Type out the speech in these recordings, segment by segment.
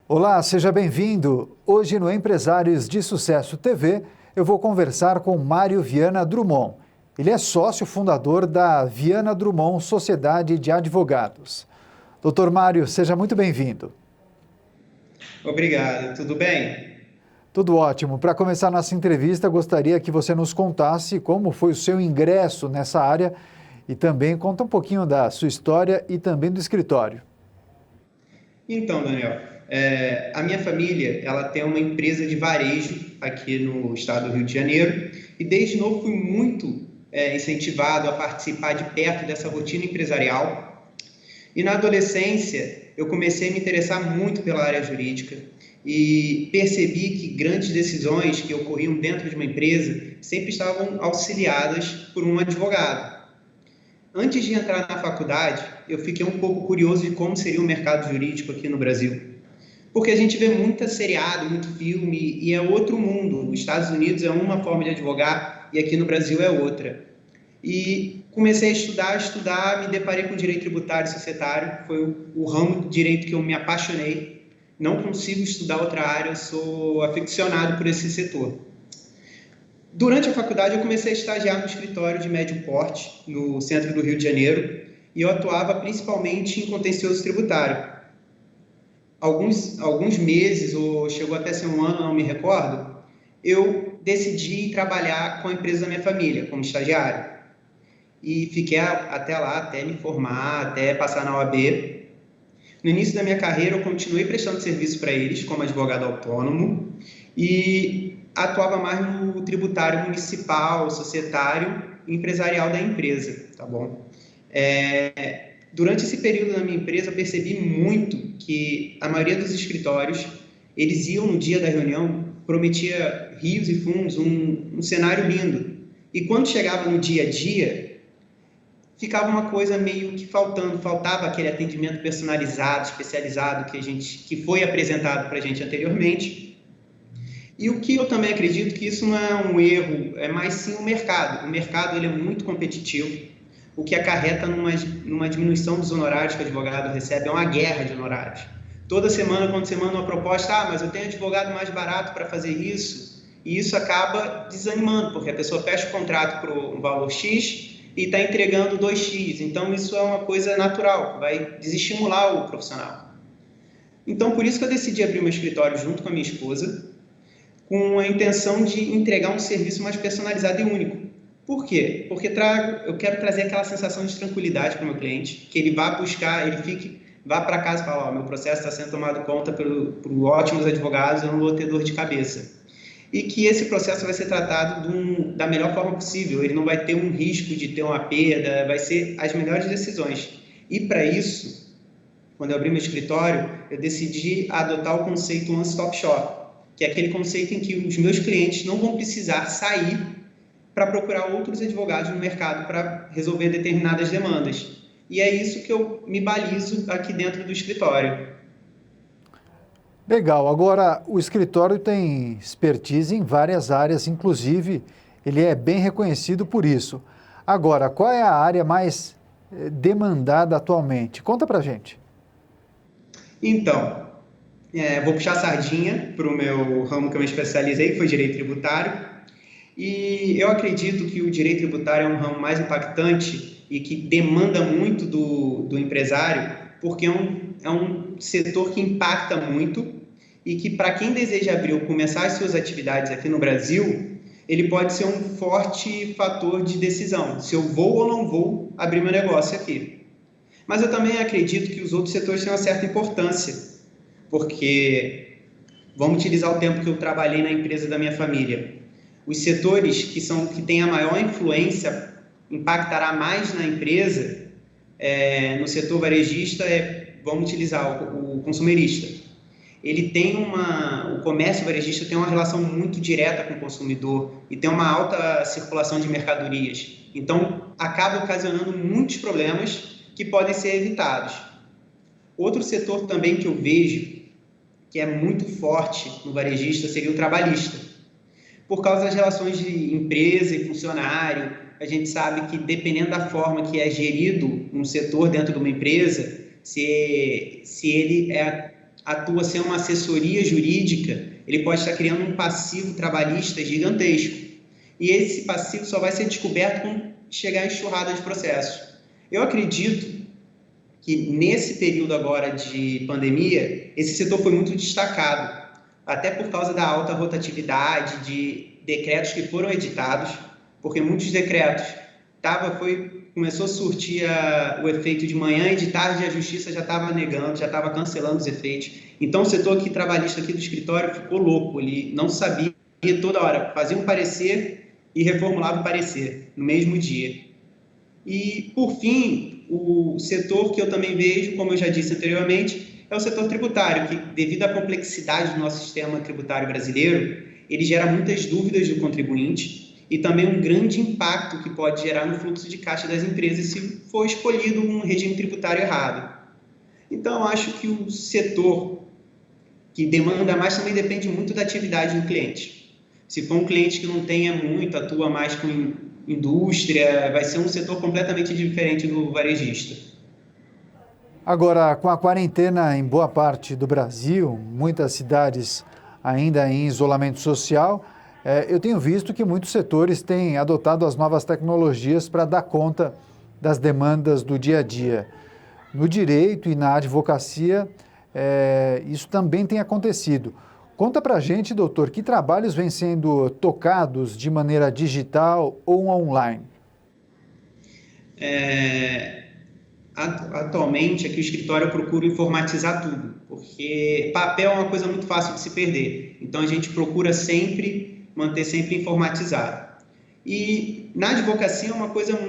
Olá, seja bem-vindo. Hoje no Empresários de Sucesso TV, eu vou conversar com Mário Viana Drummond. Ele é sócio fundador da Viana Drummond Sociedade de Advogados. Doutor Mário, seja muito bem-vindo. Obrigado, tudo bem? Tudo ótimo. Para começar nossa entrevista, gostaria que você nos contasse como foi o seu ingresso nessa área e também conta um pouquinho da sua história e também do escritório. Então, Daniel, a minha família, ela tem uma empresa de varejo aqui no estado do Rio de Janeiro e desde novo fui muito incentivado a participar de perto dessa rotina empresarial. E na adolescência, eu comecei a me interessar muito pela área jurídica e percebi que grandes decisões que ocorriam dentro de uma empresa sempre estavam auxiliadas por um advogado. Antes de entrar na faculdade, eu fiquei um pouco curioso de como seria o mercado jurídico aqui no Brasil. Porque a gente vê muita seriado, muito filme, e é outro mundo. Os Estados Unidos é uma forma de advogar e aqui no Brasil é outra. E comecei a estudar, me deparei com direito tributário e societário, foi o ramo de direito que eu me apaixonei. Não consigo estudar outra área, eu sou aficionado por esse setor. Durante a faculdade, eu comecei a estagiar no escritório de médio porte, no centro do Rio de Janeiro, e eu atuava principalmente em contencioso tributário. Alguns meses, ou chegou até ser um ano, não me recordo, eu decidi trabalhar com a empresa da minha família, como estagiário. E fiquei até lá, até me formar, até passar na OAB. No início da minha carreira, eu continuei prestando serviço para eles, como advogado autônomo, e atuava mais no tributário municipal, societário e empresarial da empresa, tá bom? Durante esse período na minha empresa, eu percebi muito que a maioria dos escritórios, eles iam no dia da reunião, prometia rios e fundos, um cenário lindo. E quando chegava no dia a dia, ficava uma coisa meio que faltava aquele atendimento personalizado, especializado que foi apresentado para a gente anteriormente. E o que eu também acredito que isso não é um erro, é mais sim o mercado. O mercado ele é muito competitivo, o que acarreta numa diminuição dos honorários que o advogado recebe, é uma guerra de honorários. Toda semana, quando você manda uma proposta, mas eu tenho advogado mais barato para fazer isso, e isso acaba desanimando, porque a pessoa fecha o contrato por um valor X e está entregando 2x, então isso é uma coisa natural, vai desestimular o profissional. Então, por isso que eu decidi abrir meu escritório junto com a minha esposa, com a intenção de entregar um serviço mais personalizado e único. Por quê? Porque eu quero trazer aquela sensação de tranquilidade para o meu cliente, que ele vá buscar, vá para casa e fala, meu processo está sendo tomado conta por ótimos advogados, eu não vou ter dor de cabeça. E que esse processo vai ser tratado da melhor forma possível, ele não vai ter um risco de ter uma perda, vai ser as melhores decisões. E para isso, quando eu abri meu escritório, eu decidi adotar o conceito One Stop Shop, que é aquele conceito em que os meus clientes não vão precisar sair para procurar outros advogados no mercado para resolver determinadas demandas. E é isso que eu me balizo aqui dentro do escritório. Legal. Agora, o escritório tem expertise em várias áreas, inclusive ele é bem reconhecido por isso. Agora, qual é a área mais demandada atualmente? Conta pra gente. Então, vou puxar a sardinha para o meu ramo que eu me especializei, que foi direito tributário. E eu acredito que o direito tributário é um ramo mais impactante e que demanda muito do empresário, porque é um setor que impacta muito e que, para quem deseja abrir ou começar as suas atividades aqui no Brasil, ele pode ser um forte fator de decisão, se eu vou ou não vou abrir meu negócio aqui. Mas eu também acredito que os outros setores têm uma certa importância, porque vamos utilizar o tempo que eu trabalhei na empresa da minha família. Os setores que têm a maior influência, impactará mais na empresa, no setor varejista, vamos utilizar o consumerista. O comércio varejista tem uma relação muito direta com o consumidor e tem uma alta circulação de mercadorias. Então, acaba ocasionando muitos problemas que podem ser evitados. Outro setor também que eu vejo que é muito forte no varejista seria o trabalhista. Por causa das relações de empresa e funcionário, a gente sabe que dependendo da forma que é gerido um setor dentro de uma empresa, se ele é atua sem uma assessoria jurídica, ele pode estar criando um passivo trabalhista gigantesco. E esse passivo só vai ser descoberto quando chegar a enxurrada de processos. Eu acredito que nesse período agora de pandemia, esse setor foi muito destacado, até por causa da alta rotatividade de decretos que foram editados, porque muitos decretos começou a surtir o efeito de manhã e de tarde a Justiça já estava negando, já estava cancelando os efeitos. Então o setor aqui trabalhista aqui do escritório ficou louco, ele não sabia, toda hora fazia um parecer e reformulava o parecer no mesmo dia. E, por fim, o setor que eu também vejo, como eu já disse anteriormente, é o setor tributário, que, devido à complexidade do nosso sistema tributário brasileiro, ele gera muitas dúvidas do contribuinte e também um grande impacto que pode gerar no fluxo de caixa das empresas se for escolhido um regime tributário errado. Então, eu acho que o setor que demanda mais também depende muito da atividade do cliente. Se for um cliente que não tenha muito, atua mais com indústria, vai ser um setor completamente diferente do varejista. Agora, com a quarentena em boa parte do Brasil, muitas cidades ainda em isolamento social, eu tenho visto que muitos setores têm adotado as novas tecnologias para dar conta das demandas do dia a dia. No direito e na advocacia, isso também tem acontecido. Conta para a gente, doutor, que trabalhos vêm sendo tocados de maneira digital ou online? Atualmente, aqui o escritório procura informatizar tudo, porque papel é uma coisa muito fácil de se perder. Então, a gente procura manter sempre informatizado. E na advocacia é uma coisa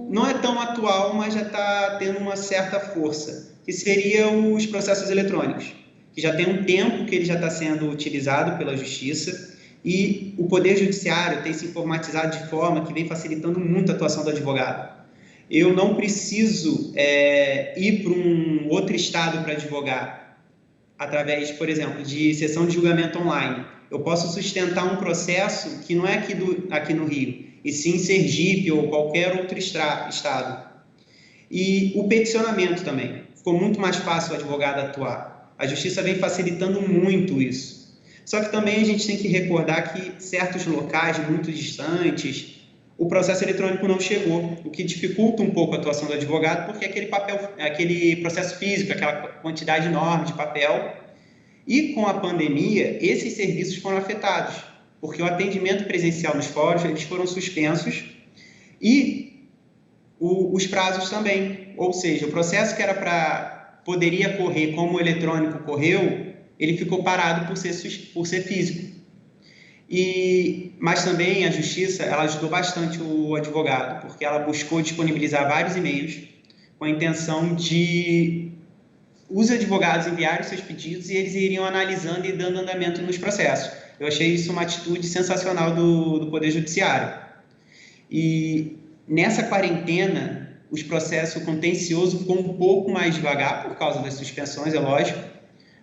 não é tão atual, mas já está tendo uma certa força, que seriam os processos eletrônicos, que já tem um tempo que ele já está sendo utilizado pela Justiça, e o Poder Judiciário tem se informatizado de forma que vem facilitando muito a atuação do advogado. Eu não preciso ir para um outro estado para advogar, através, por exemplo, de sessão de julgamento online. Eu posso sustentar um processo que não é aqui no Rio, e sim em Sergipe ou qualquer outro estado. E o peticionamento também. Ficou muito mais fácil o advogado atuar. A Justiça vem facilitando muito isso. Só que também a gente tem que recordar que certos locais muito distantes, o processo eletrônico não chegou, o que dificulta um pouco a atuação do advogado, porque aquele processo físico, aquela quantidade enorme de papel. E com a pandemia, esses serviços foram afetados, porque o atendimento presencial nos fóruns eles foram suspensos e os prazos também. Ou seja, o processo que poderia correr como o eletrônico correu, ele ficou parado por ser físico. Mas também a Justiça ela ajudou bastante o advogado, porque ela buscou disponibilizar vários e-mails com a intenção de os advogados enviarem seus pedidos e eles iriam analisando e dando andamento nos processos. Eu achei isso uma atitude sensacional do Poder Judiciário. E nessa quarentena, os processos contencioso ficou um pouco mais devagar por causa das suspensões, é lógico,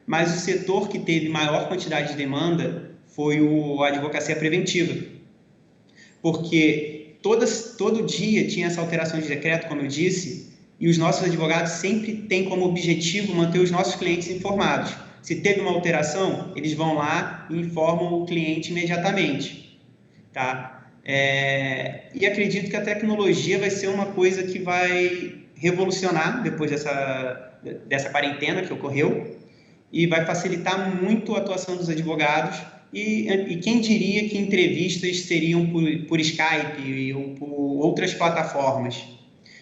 mas o setor que teve maior quantidade de demanda foi a advocacia preventiva, porque todo dia tinha essa alteração de decreto, como eu disse, e os nossos advogados sempre têm como objetivo manter os nossos clientes informados. Se teve uma alteração, eles vão lá e informam o cliente imediatamente. Tá? E acredito que a tecnologia vai ser uma coisa que vai revolucionar depois dessa quarentena que ocorreu e vai facilitar muito a atuação dos advogados. E quem diria que entrevistas seriam por Skype ou por outras plataformas?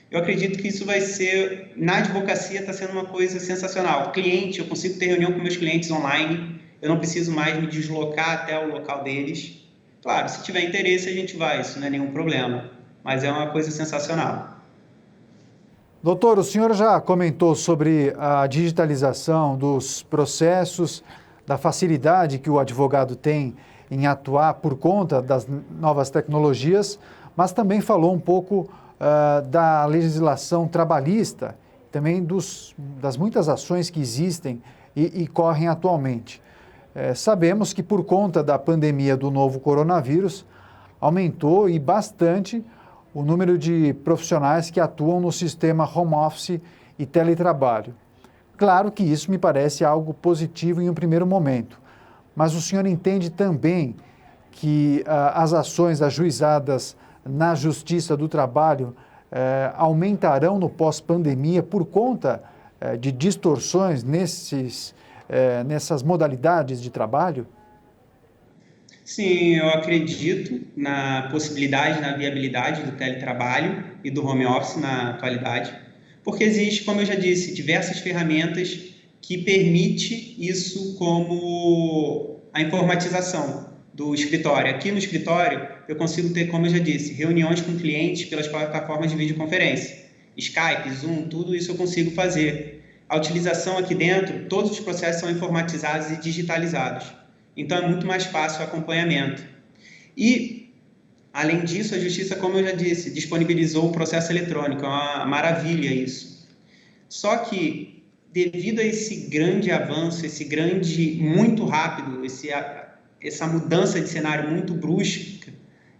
Eu acredito que isso vai ser, na advocacia, está sendo uma coisa sensacional. Cliente, eu consigo ter reunião com meus clientes online, eu não preciso mais me deslocar até o local deles. Claro, se tiver interesse, a gente vai, isso não é nenhum problema, mas é uma coisa sensacional. Doutor, o senhor já comentou sobre a digitalização dos processos, da facilidade que o advogado tem em atuar por conta das novas tecnologias, mas também falou um pouco da legislação trabalhista, também das muitas ações que existem e correm atualmente. Sabemos que por conta da pandemia do novo coronavírus, aumentou e bastante o número de profissionais que atuam no sistema home office e teletrabalho. Claro que isso me parece algo positivo em um primeiro momento, mas o senhor entende também que as ações ajuizadas na Justiça do Trabalho aumentarão no pós-pandemia por conta de distorções nessas modalidades de trabalho? Sim, eu acredito na possibilidade, na viabilidade do teletrabalho e do home office na atualidade, porque existe, como eu já disse, diversas ferramentas que permite isso, como a informatização do escritório. Aqui no escritório, eu consigo ter, como eu já disse, reuniões com clientes pelas plataformas de videoconferência, Skype, Zoom, tudo isso eu consigo fazer. A utilização aqui dentro, todos os processos são informatizados e digitalizados. Então, é muito mais fácil o acompanhamento. E, além disso, a Justiça, como eu já disse, disponibilizou o processo eletrônico. É uma maravilha isso. Só que, devido a esse grande avanço, muito rápido, essa mudança de cenário muito brusca,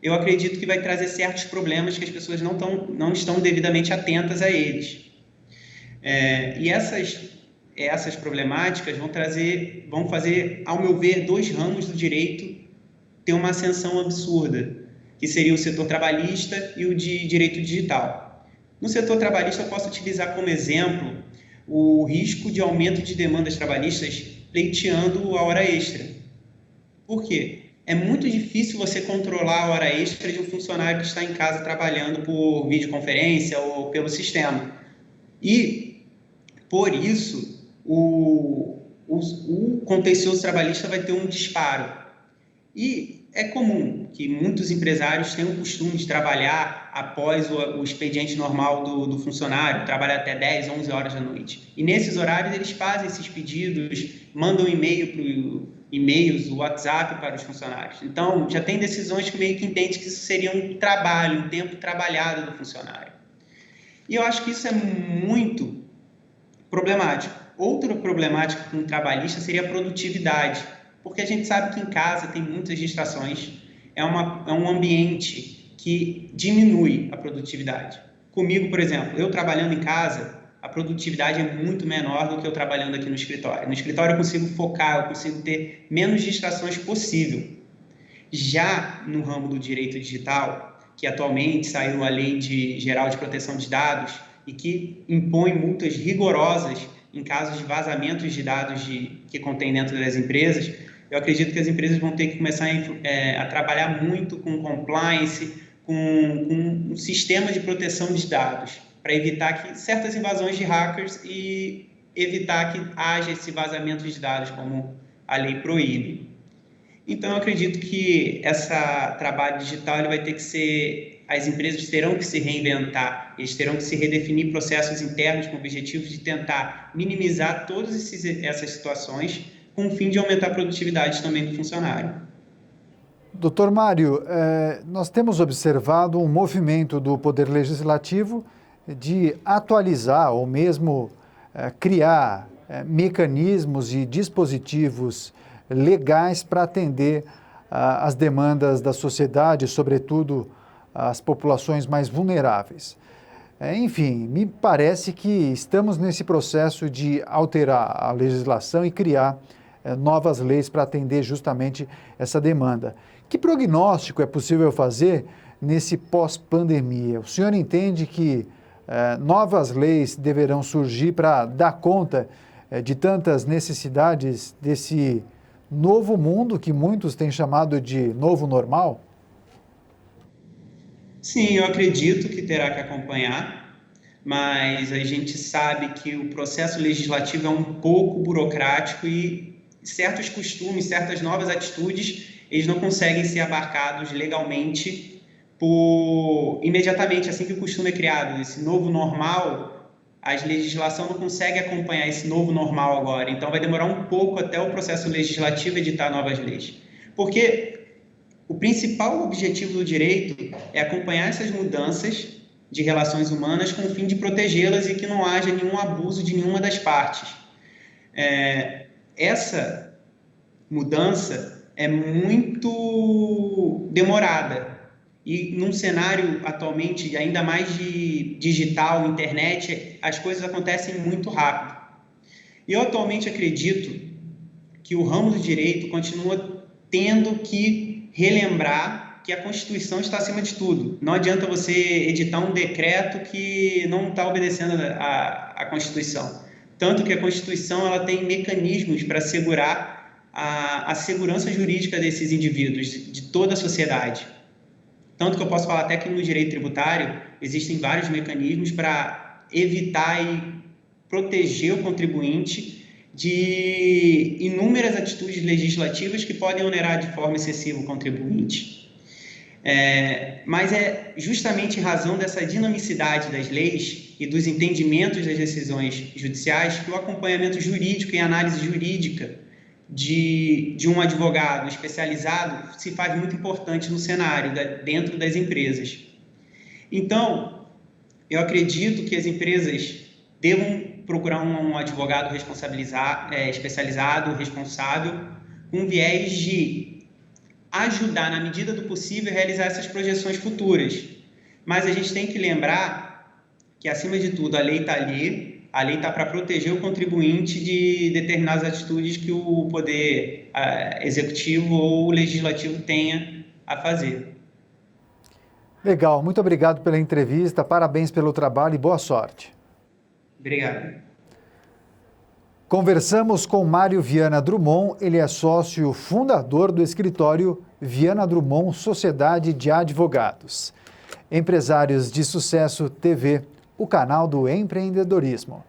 eu acredito que vai trazer certos problemas que as pessoas não estão devidamente atentas a eles. E essas problemáticas vão fazer, ao meu ver, dois ramos do direito ter uma ascensão absurda, que seria o setor trabalhista e o de direito digital. No setor trabalhista, eu posso utilizar como exemplo o risco de aumento de demandas trabalhistas pleiteando a hora extra. Por quê? É muito difícil você controlar a hora extra de um funcionário que está em casa trabalhando por videoconferência ou pelo sistema. E, por isso, o contencioso trabalhista vai ter um disparo. E é comum que muitos empresários tenham o costume de trabalhar após o expediente normal do funcionário, trabalhar até 10, 11 horas da noite. E nesses horários eles fazem esses pedidos, mandam e-mails, o WhatsApp para os funcionários. Então, já tem decisões que meio que entende que isso seria um trabalho, um tempo trabalhado do funcionário. E eu acho que isso é muito problemático. Outra problemática com o trabalhista seria a produtividade, porque a gente sabe que em casa tem muitas distrações, é um ambiente que diminui a produtividade. Comigo, por exemplo, eu trabalhando em casa, a produtividade é muito menor do que eu trabalhando aqui no escritório. No escritório eu consigo focar, eu consigo ter menos distrações possível. Já no ramo do direito digital, que atualmente saiu a Lei Geral de Proteção de Dados e que impõe multas rigorosas em casos de vazamentos de dados que contém dentro das empresas, eu acredito que as empresas vão ter que começar a trabalhar muito com compliance, com um sistema de proteção de dados, para evitar que certas invasões de hackers e evitar que haja esse vazamento de dados, como a lei proíbe. Então, eu acredito que esse trabalho digital ele vai ter que ser... As empresas terão que se reinventar, eles terão que se redefinir processos internos com o objetivo de tentar minimizar todas essas situações com o fim de aumentar a produtividade também do funcionário. Doutor Mário, nós temos observado um movimento do Poder Legislativo de atualizar ou mesmo criar mecanismos e dispositivos legais para atender às demandas da sociedade, sobretudo as populações mais vulneráveis. Enfim, me parece que estamos nesse processo de alterar a legislação e criar novas leis para atender justamente essa demanda. Que prognóstico é possível fazer nesse pós-pandemia? O senhor entende que novas leis deverão surgir para dar conta de tantas necessidades desse novo mundo que muitos têm chamado de novo normal? Sim, eu acredito que terá que acompanhar, mas a gente sabe que o processo legislativo é um pouco burocrático e certos costumes, certas novas atitudes, eles não conseguem ser abarcados legalmente imediatamente, assim que o costume é criado. Esse novo normal, a legislação não consegue acompanhar esse novo normal agora, então vai demorar um pouco até o processo legislativo editar novas leis. Porque o principal objetivo do direito é acompanhar essas mudanças de relações humanas com o fim de protegê-las e que não haja nenhum abuso de nenhuma das partes. Essa mudança é muito demorada e num cenário atualmente ainda mais de digital, internet, as coisas acontecem muito rápido. Eu atualmente acredito que o ramo do direito continua tendo que relembrar que a Constituição está acima de tudo. Não adianta você editar um decreto que não está obedecendo a Constituição. Tanto que a Constituição ela tem mecanismos para assegurar a segurança jurídica desses indivíduos, de toda a sociedade. Tanto que eu posso falar até que no direito tributário existem vários mecanismos para evitar e proteger o contribuinte de inúmeras atitudes legislativas que podem onerar de forma excessiva o contribuinte. Mas é justamente em razão dessa dinamicidade das leis e dos entendimentos das decisões judiciais que o acompanhamento jurídico e análise jurídica de um advogado especializado se faz muito importante no cenário, dentro das empresas. Então, eu acredito que as empresas devam procurar um advogado especializado, responsável, com viés de ajudar, na medida do possível, a realizar essas projeções futuras. Mas a gente tem que lembrar que, acima de tudo, a lei está ali, a lei está para proteger o contribuinte de determinadas atitudes que o poder executivo ou legislativo tenha a fazer. Legal, muito obrigado pela entrevista, parabéns pelo trabalho e boa sorte. Obrigado. Conversamos com Mário Viana Drummond, ele é sócio fundador do escritório Viana Drummond Sociedade de Advogados. Empresários de Sucesso TV, o canal do empreendedorismo.